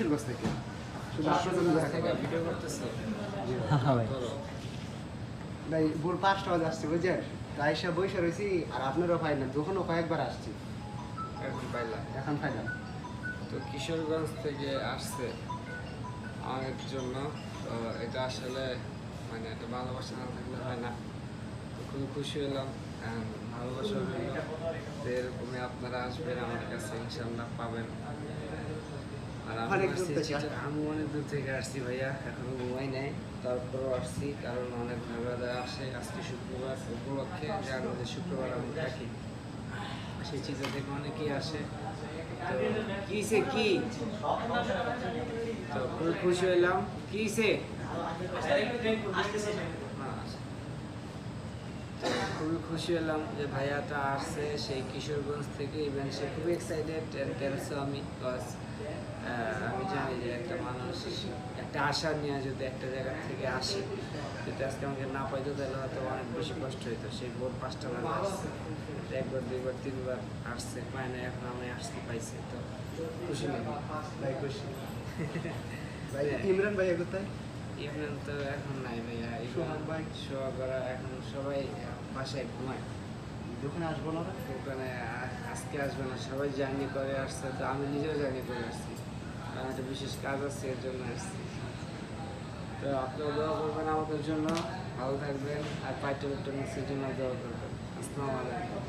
কিশোরগঞ্জ থেকে শুধু আপনার জন্য ভিডিও করতেছে ভাই ভাই ভোর 5টা বাজে আসছি বুঝছেন, তাই সব বসে রয়েছি আর আপনারও ফাইনাল, দোকানও কয়েকবার আসছি, এখন পাইলাম। এখন ফাইনাল। তো কিশোরগঞ্জ থেকে আসছে আমার জন্য। তো এটা আসলে মানে একটা ভালোবাসা না থাকলে হয় না। তো খুবই খুশি হলাম ভালোবাসা হলো। তো এরকমই আপনারা আসবেন আমার কাছে, ইনশাল্লাহ পাবেন। আর আমি অনেক দূর থেকে আসছি ভাইয়া, এখনো ঘুমাই নাই, তারপরও আসছি কারণ অনেক ভাইবাদা আসে। আজকে শুক্রবার উপলক্ষে, যার মধ্যে শুক্রবার আমি থাকি, সেই চিন্তা থেকে অনেকেই আসে। তো কিসে কি তো খুবই খুশি হইলাম। কিসে খুবই খুশি হলাম যে ভাইয়াটা আসছে সেই কিশোরগঞ্জ থেকে। ইভেন সে খুবই এক্সাইটেড টেলসো আমি, বিকজ আমি জানি যে একটা মানুষ একটা আশা নিয়ে যদি একটা জায়গা থেকে আসে, যদি আজকে আমাকে না পাইতো তাহলে হয়তো অনেক বেশি কষ্ট হইতো। সেই ভোর 5টা বাজে আসছে, একবার দুইবার তিনবার আসছে, পায় না, এখন আমি আসতে পাইছি। তো খুশি লাগে ভাই খুশি। ভাই ইমরান ভাই কোথায়? ইমরান তো এখন নাই ভাইয়া। সোহাগ ভাই? সোহাগরা এখন সবাই বাসায় ঘুমায়, দোকানে আসবো না? দোকানে আজকে আসবে না, সবাই জার্নি করে আসছে। তো আমি নিজেও জার্নি করে আসছি, কারণ একটা বিশেষ কাজ আছে, এর জন্য আসছি। তো আপনারা দোয়া করবেন আমাদের জন্য, ভালো থাকবেন, আর পাইটেল ইলেকট্রনিক্সের জন্য দোয়া করবেন। আসসালামু আলাইকুম।